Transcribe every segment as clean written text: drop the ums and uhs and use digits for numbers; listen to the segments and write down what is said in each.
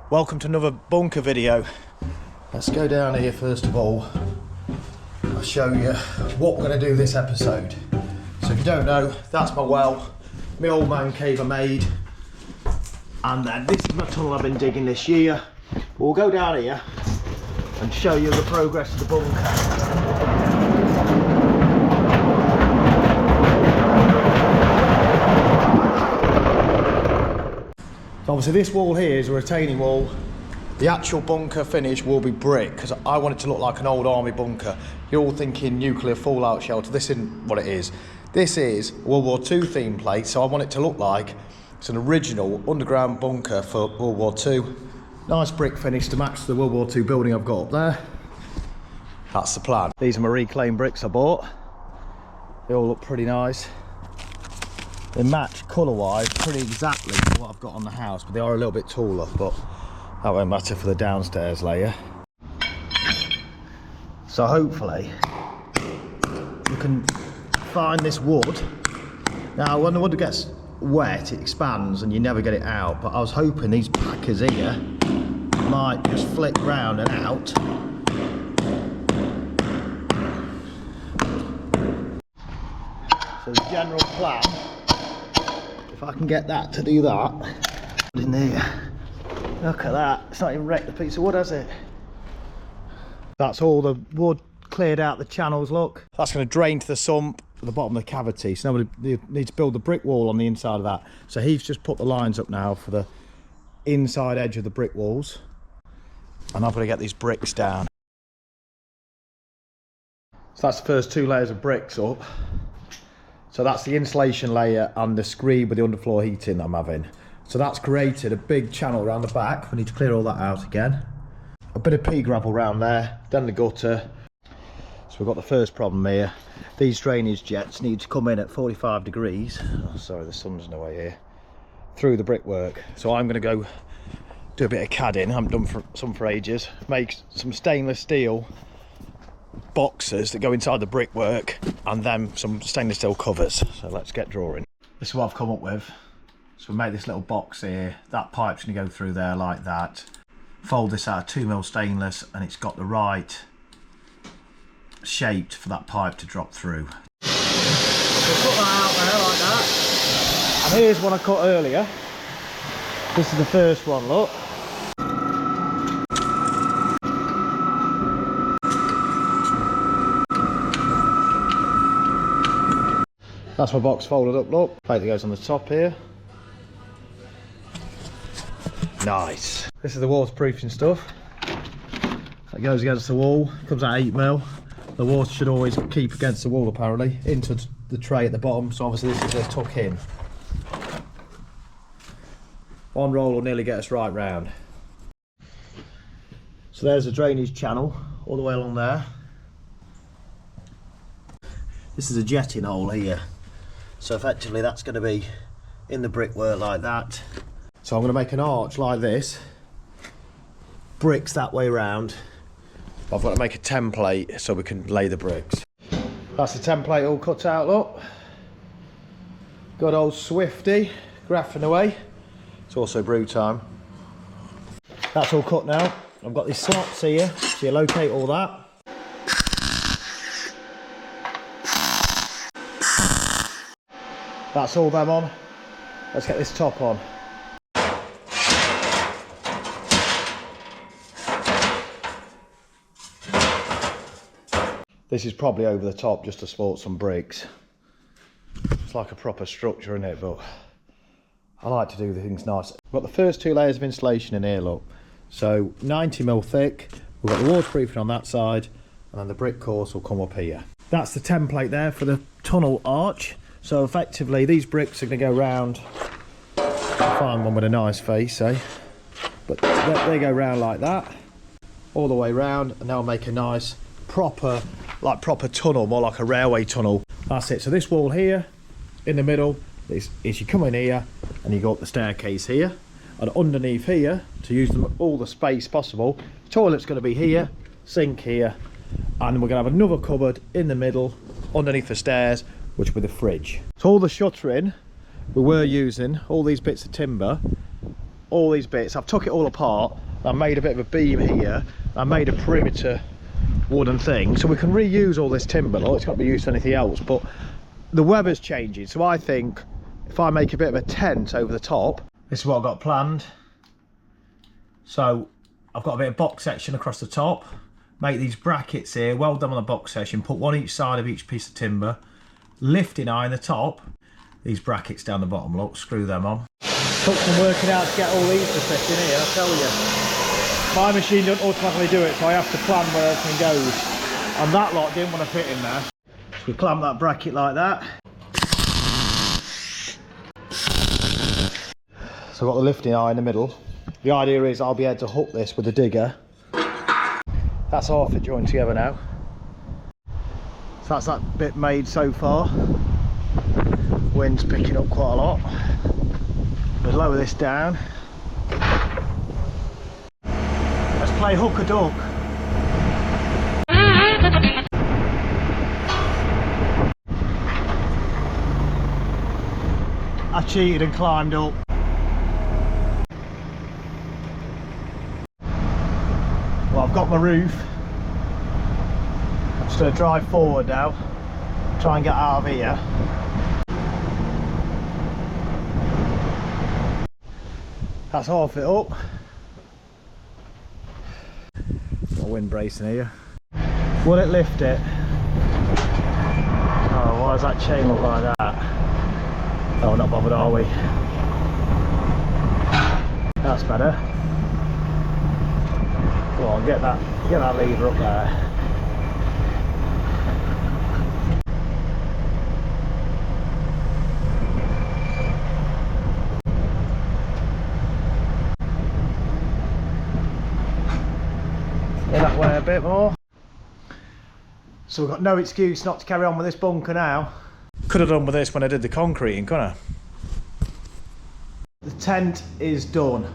Welcome to another bunker video. Let's go down here first of all. I'll show you what we're going to do this episode. So if you don't know, that's my well, my old man cave I made, and then this is my tunnel I've been digging this year. We'll go down here and show you the progress of the bunker. So obviously this wall here is a retaining wall. The actual bunker finish will be brick because I want it to look like an old army bunker. You're all thinking nuclear fallout shelter. This isn't what it is. This is World War II theme plate, so I want it to look like it's an original underground bunker for World War II. Nice brick finish to match the World War II building I've got up there. That's the plan. These are my reclaimed bricks I bought. They all look pretty nice. They match colour-wise pretty exactly to what I've got on the house, but they are a little bit taller, but that won't matter for the downstairs layer. So hopefully you can find this wood. Now when the wood gets wet it expands and you never get it out, but I was hoping these packers here might just flick round and out. So the general plan, if I can get that to do that, in there. Look at that, it's not even wrecked the piece of wood, has it? That's all the wood cleared out the channels, look. That's going to drain to the sump at the bottom of the cavity, so now we need to build the brick wall on the inside of that. So he's just put the lines up now for the inside edge of the brick walls, and I've got to get these bricks down. So that's the first 2 layers of bricks up. So that's the insulation layer and the screed with the underfloor heating that I'm having. So that's created a big channel around the back. We need to clear all that out again. A bit of pea gravel around there, then the gutter. So we've got the first problem here. These drainage jets need to come in at 45 degrees. Oh, sorry, the sun's in the way here. Through the brickwork. So I'm going to go do a bit of cadding. I haven't done some for ages. Make some stainless steel boxes that go inside the brickwork, and then some stainless steel covers. So let's get drawing. This is what I've come up with. So we make this little box here. That pipe's going to go through there like that. Fold this out of 2mm stainless, and it's got the right shape for that pipe to drop through. So put that out there like that. And here's one I cut earlier. This is the first one, look. That's my box folded up, look. Plate that goes on the top here. Nice. This is the waterproofing stuff. That goes against the wall, comes out 8mm. The water should always keep against the wall apparently, into the tray at the bottom, so obviously this is a tuck in. One roll will nearly get us right round. So there's a drainage channel all the way along there. This is a jetting hole here. So effectively that's going to be in the brickwork like that. So I'm going to make an arch like this, bricks that way round. I've got to make a template so we can lay the bricks. That's the template all cut out, look. Good old Swifty, graphing away. It's also brew time. That's all cut now. I've got these slots here, so you locate all that. That's all them on. Let's get this top on. This is probably over the top just to sport some bricks. It's like a proper structure, isn't it? But I like to do the things nice. We've got the first 2 layers of insulation in here, look. So 90mm thick. We've got the waterproofing on that side, and then the brick course will come up here. That's the template there for the tunnel arch. So effectively these bricks are going to go round. I'll find one with a nice face, eh? But they go round like that, all the way round, and they'll make a nice proper tunnel, more like a railway tunnel. That's it. So this wall here in the middle is you come in here and you go up the staircase here, and underneath here, to use all the space possible, the toilet's going to be here, sink here, and we're going to have another cupboard in the middle underneath the stairs, which will be the fridge. So all the shuttering we were using, all these bits of timber, all these bits. I've took it all apart. I made a bit of a beam here. I made a perimeter wooden thing, so we can reuse all this timber. Look, it's not be used for anything else, but the weather's changing, so I think if I make a bit of a tent over the top, this is what I've got planned. So I've got a bit of box section across the top, make these brackets here, weld them on the box section, put one each side of each piece of timber, lifting iron the top, these brackets down the bottom, look, screw them on. Took some working out to get all these to fit in here, I tell you. My machine doesn't automatically do it, so I have to plan where everything goes. And that lot didn't want to fit in there. So we clamp that bracket like that. So I've got the lifting eye in the middle. The idea is I'll be able to hook this with a digger. That's half it joined together now. So that's that bit made so far. Wind's picking up quite a lot. We'll lower this down. Let's play hook a duck. I cheated and climbed up. Well, I've got my roof. I'm just going to drive forward now, try and get out of here. That's half it up. Got a wind bracing here. Will it lift it? Oh, why does that chain look like that? Oh, not bothered, are we? That's better. Go on, get that lever up there. Get that way a bit more. So we've got no excuse not to carry on with this bunker now. Could have done with this when I did the concreting, couldn't I? The tent is done.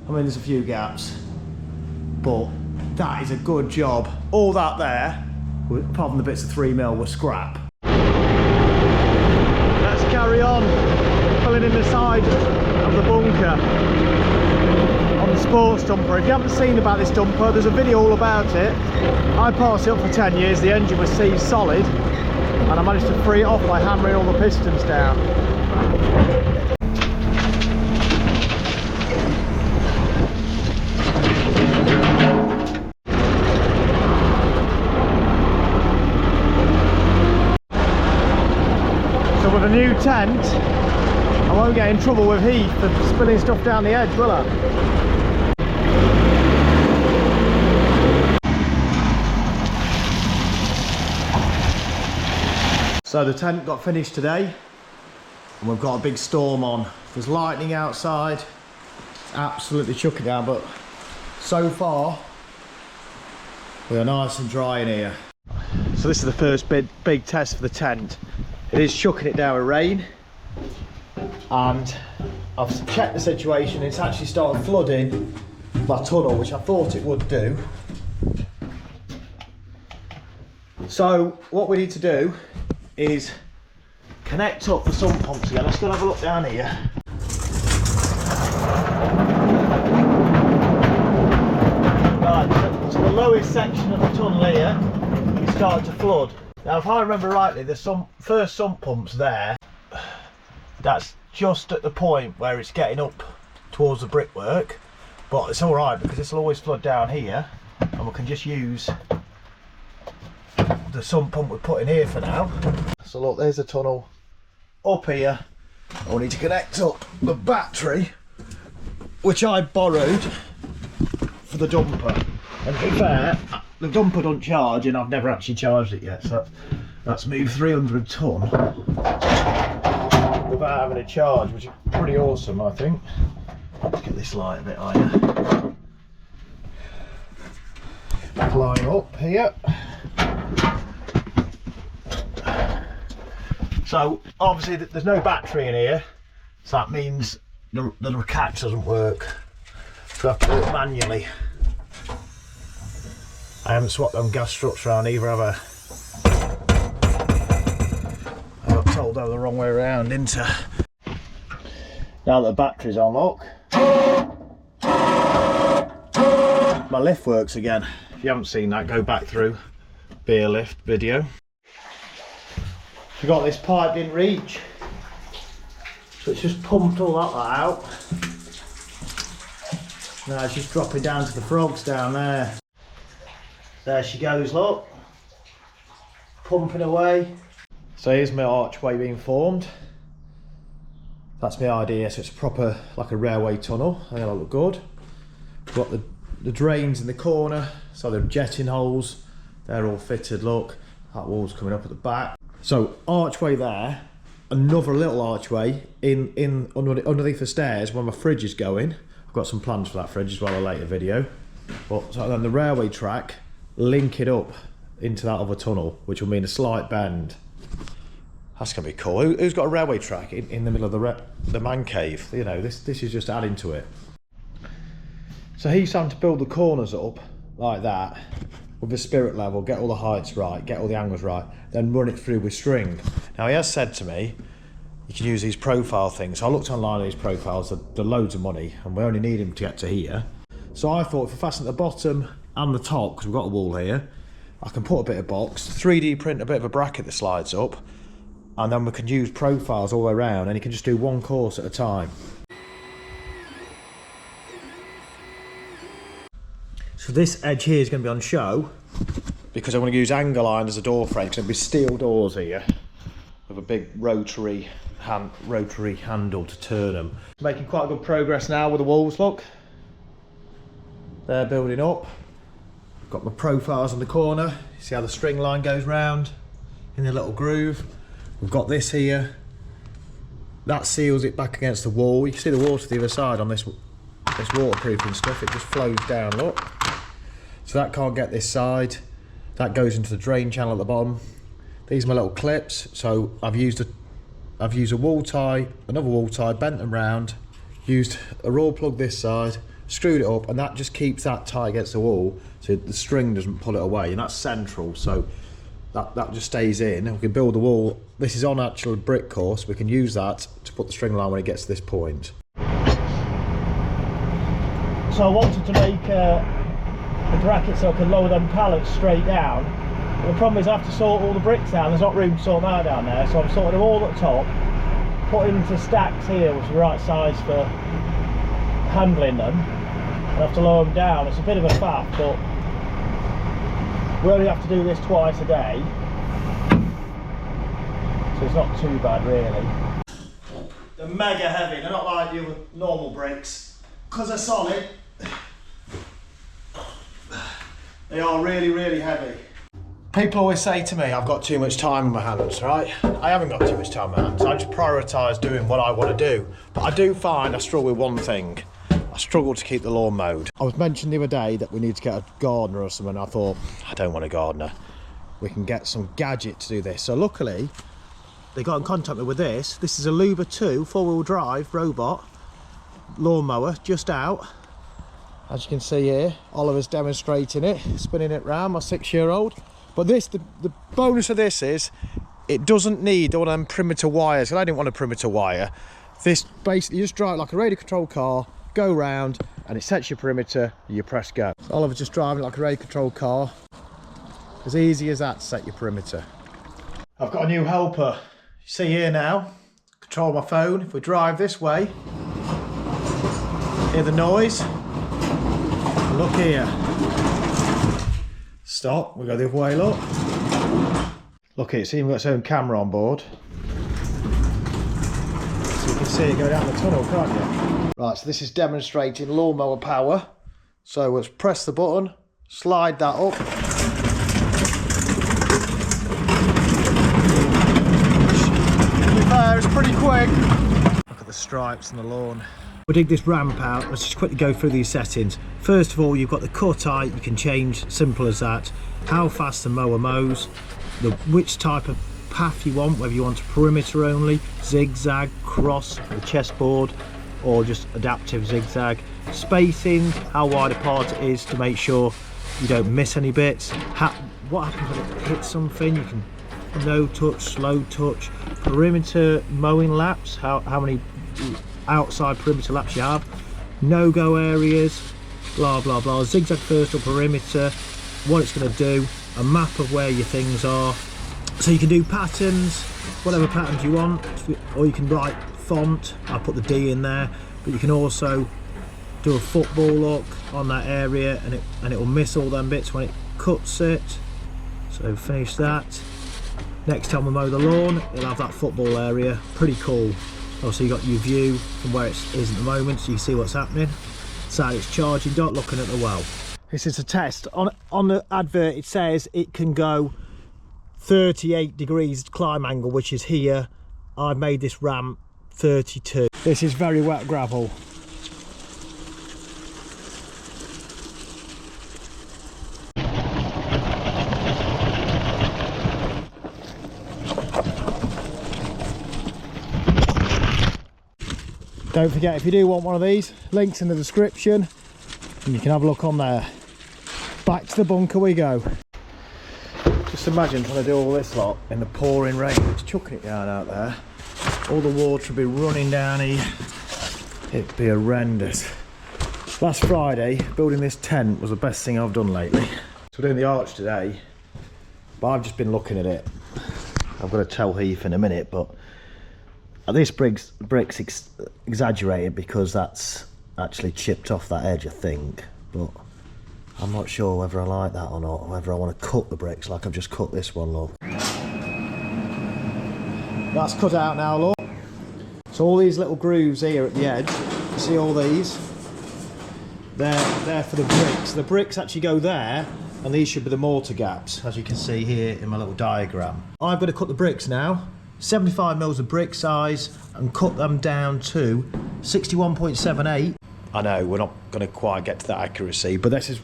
I mean, there's a few gaps, but that is a good job. All that there, apart from the bits of 3mm, was scrap. Let's carry on filling in the side of the bunker on the sports dumper. If you haven't seen about this dumper, there's a video all about it. I passed it up for 10 years, the engine was seized solid, and I managed to free it off by hammering all the pistons down. So with a new tent, I won't get in trouble with Heath for spilling stuff down the edge, will I? So the tent got finished today, and we've got a big storm on. There's lightning outside, it's absolutely chucking down, but so far we are nice and dry in here. So this is the first big test for the tent. It is chucking it down with rain, and I've checked the situation. It's actually started flooding my tunnel, which I thought it would do. So what we need to do is connect up the sump pumps again. Let's go and have a look down here. Right, so the lowest section of the tunnel here is starting to flood. Now, if I remember rightly, the first sump pump's there. That's just at the point where it's getting up towards the brickwork, but it's all right because this will always flood down here, and we can just use the sump pump we put in here for now. So look, there's the tunnel up here. I need to connect up the battery, which I borrowed for the dumper. And to be fair, the dumper don't charge, and I've never actually charged it yet, so that's moved 300 ton without having a charge, which is pretty awesome, I think. Let's get this light a bit higher. Line up here. So obviously there's no battery in here, so that means the catch doesn't work, so I have to do it manually. I haven't swapped them gas struts around either, have I? I got told they were the wrong way around, didn't I? Now that the battery's on, look, My lift works again. If you haven't seen that, go back through beer lift video. Forgot this pipe didn't reach, so it's just pumped all that out. Now it's just dropping down to the frogs down there. There she goes, look, pumping away. So here's my archway being formed. That's my idea, so it's proper like a railway tunnel. I think that'll look good. Got the drains in the corner, so the jetting holes, they're all fitted, look. That wall's coming up at the back. So archway there, another little archway in underneath the stairs where my fridge is going. I've got some plans for that fridge as well, a later video. But so then the railway track, link it up into that other tunnel, which will mean a slight bend. That's gonna be cool. Who's got a railway track in the middle of the man cave? You know, this is just adding to it. So he's having to build the corners up like that with the spirit level, get all the heights right, get all the angles right, then run it through with string. Now he has said to me, you can use these profile things. So I looked online at these profiles, they're loads of money, and we only need them to get to here. So I thought if I fasten at the bottom and the top, because we've got a wall here, I can put a bit of box, 3D print a bit of a bracket that slides up, and then we can use profiles all the way around, and you can just do one course at a time. So this edge here is going to be on show because I'm going to use angle iron as a door frame. It's going to be steel doors here with a big rotary handle to turn them. Making quite good progress now with the walls, look. They're building up. Got my profiles on the corner. See how the string line goes round in the little groove. We've got this here. That seals it back against the wall. You can see the water to the other side on this waterproofing stuff. It just flows down, look. So that can't get this side. That goes into the drain channel at the bottom. These are my little clips. So I've used a wall tie, another wall tie, bent them round, used a raw plug this side, screwed it up, and that just keeps that tie against the wall so the string doesn't pull it away, and that's central, so that just stays in. We can build the wall. This is on actual brick course. We can use that to put the string line when it gets to this point. So I wanted to make a bracket so I can lower them pallets straight down. But the problem is I have to sort all the bricks down. There's not room to sort them out down there, so I'm sorting them all at the top, putting them into stacks here, which is the right size for handling them. I have to lower them down. It's a bit of a faff, but we only have to do this twice a day, so it's not too bad really. They're mega heavy. They're not like the other normal bricks because they're solid. They are really, really heavy. People always say to me, I've got too much time on my hands, right? I haven't got too much time on my hands. I just prioritise doing what I want to do. But I do find I struggle with one thing. I struggle to keep the lawn mowed. I was mentioned the other day that we need to get a gardener or something. I thought, I don't want a gardener. We can get some gadget to do this. So luckily, they got in contact with this. This is a Luba 2 4-wheel drive robot lawnmower, just out. As you can see here, Oliver's demonstrating it, spinning it round, my 6-year-old. But this, the bonus of this is, it doesn't need all them perimeter wires. I didn't want a perimeter wire. This basically, you just drive it like a radio control car, go round, and it sets your perimeter, you press go. So Oliver's just driving like a radio control car. As easy as that to set your perimeter. I've got a new helper. You see here now, control my phone. If we drive this way, hear the noise. Look here. Stop, we go the other way, look. Look here, it's even got its own camera on board. So you can see it go down the tunnel, can't you? Right, so this is demonstrating lawnmower power. So let's press the button, slide that up. To be fair, it's pretty quick. Look at the stripes on the lawn. We'll dig this ramp out. Let's just quickly go through these settings. First of all, you've got the cut height, you can change, simple as that. How fast the mower mows, which type of path you want, whether you want a perimeter only, zigzag, cross, the chessboard, or just adaptive zigzag. Spacing, how wide apart it is to make sure you don't miss any bits. What happens when it hits something, you can no touch, slow touch. Perimeter mowing laps, how many outside perimeter laps you have. no-go areas, blah blah blah, zigzag vertical perimeter, what it's going to do, a map of where your things are, so you can do patterns, whatever patterns you want, or you can write font. I'll put the D in there, but you can also do a football look on that area, and it will miss all them bits when it cuts it. So finish that. Next time we mow the lawn, it'll have that football area. Pretty cool. Also, you got your view from where it is at the moment, so you can see what's happening. So it's charging, not looking at the well. This is a test. On the advert it says it can go 38 degrees climb angle, which is here. I've made this ramp 32. This is very wet gravel. Don't forget, if you do want one of these, links in the description and you can have a look on there. Back to the bunker we go. Just imagine trying to do all this lot in the pouring rain. It's chucking it down out there. All the water would be running down here. It'd be horrendous. Last Friday, building this tent was the best thing I've done lately. So we're doing the arch today, but I've just been looking at it. I've got to tell Heath in a minute, but this brick's exaggerated because that's actually chipped off that edge, I think, but I'm not sure whether I like that or not, or whether I want to cut the bricks like I've just cut this one, look. That's cut out now, look. So all these little grooves here at the edge, you see all these? They're for the bricks. The bricks actually go there, and these should be the mortar gaps, as you can see here in my little diagram. I'm going to cut the bricks now. 75 mils of brick size, and cut them down to 61.78. I know we're not going to quite get to that accuracy, but this is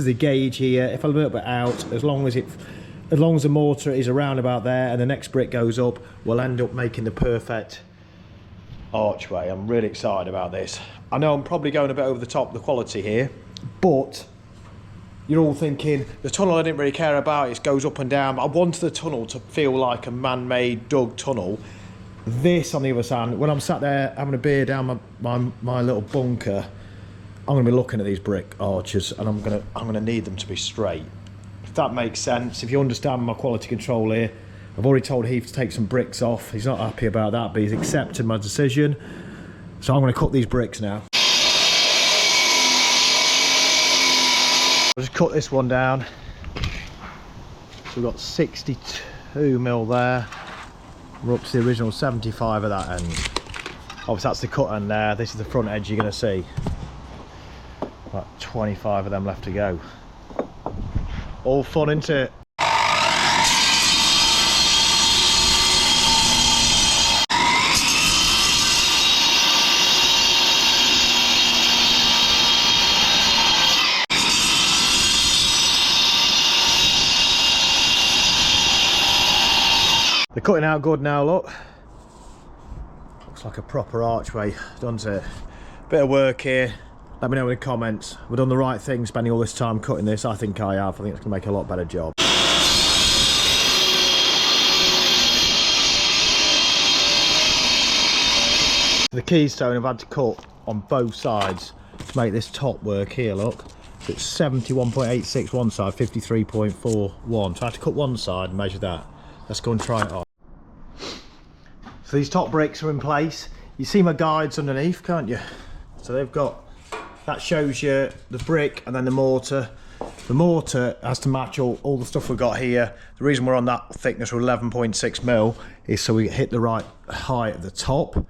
the gauge here. If I'm a little bit out, as long as the mortar is around about there and the next brick goes up, we'll end up making the perfect archway. I'm really excited about this. I know I'm probably going a bit over the top of the quality here, but you're all thinking, the tunnel I didn't really care about, it goes up and down. I wanted the tunnel to feel like a man-made dug tunnel. This, on the other side, when I'm sat there having a beer down my little bunker, I'm going to be looking at these brick arches, and I'm going to need them to be straight. If that makes sense, if you understand my quality control here. I've already told Heath to take some bricks off. He's not happy about that, but he's accepted my decision. So I'm going to cut these bricks now. I'll just cut this one down. So we've got 62 mil there. We're up to the original 75 at that end. Obviously that's the cut end there. This is the front edge you're going to see. About 25 of them left to go. All fun, isn't it? They're cutting out good now, look. Looks like a proper archway, doesn't it? Bit of work here. Let me know in the comments. We've done the right thing spending all this time cutting this. I think I have. I think it's going to make a lot better job. The keystone I've had to cut on both sides to make this top work here, look. So it's 71.86 one side, 53.41. So I had to cut one side and measure that. Let's go and try it on. So these top bricks are in place. You see my guides underneath, can't you? So they've got, that shows you the brick and then the mortar. The mortar has to match all the stuff we've got here. The reason we're on that thickness of 11.6 mil is so we hit the right height at the top.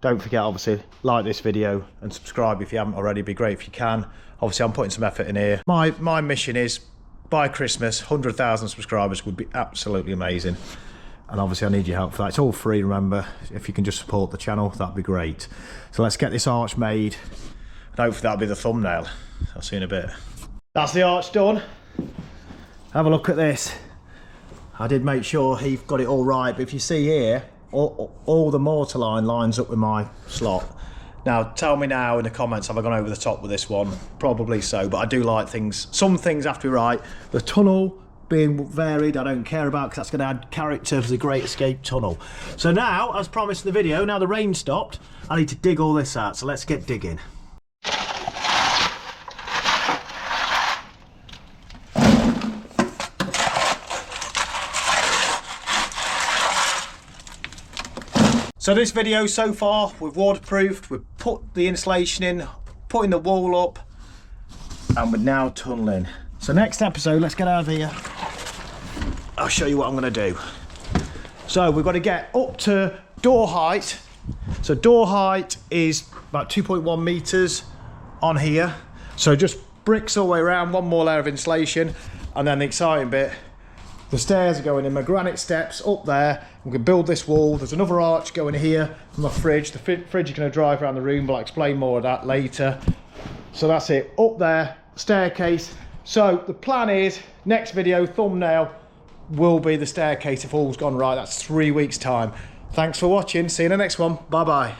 Don't forget, obviously, like this video and subscribe if you haven't already. It'd be great if you can. Obviously, I'm putting some effort in here. My mission is, by Christmas, 100,000 subscribers would be absolutely amazing. And obviously I need your help for that. It's all free, remember. If you can just support the channel, that'd be great. So let's get this arch made. And hopefully that'll be the thumbnail. I'll see you in a bit. That's the arch done. Have a look at this. I did make sure Heath got it all right, but if you see here, all the mortar line lines up with my slot. Now, tell me now in the comments, have I gone over the top with this one? Probably so, but I do like things. Some things have to be right. The tunnel being varied, I don't care about, because that's going to add character for the Great Escape Tunnel. So now, as promised in the video, now the rain stopped, I need to dig all this out, so let's get digging. So this video so far, we've waterproofed, we've put the insulation in, putting the wall up, and we're now tunnelling. So next episode, let's get out of here. I'll show you what I'm gonna do. So we've got to get up to door height. So door height is about 2.1 meters on here. So just bricks all the way around, one more layer of insulation, and then the exciting bit, the stairs are going in, my granite steps up there. We can build this wall. There's another arch going here from my fridge. The fridge is going to drive around the room, but I'll explain more of that later. So that's it, up there, staircase. So the plan is, next video, thumbnail, will be the staircase if all's gone right. That's 3 weeks time. Thanks for watching, see you in the next one, bye bye.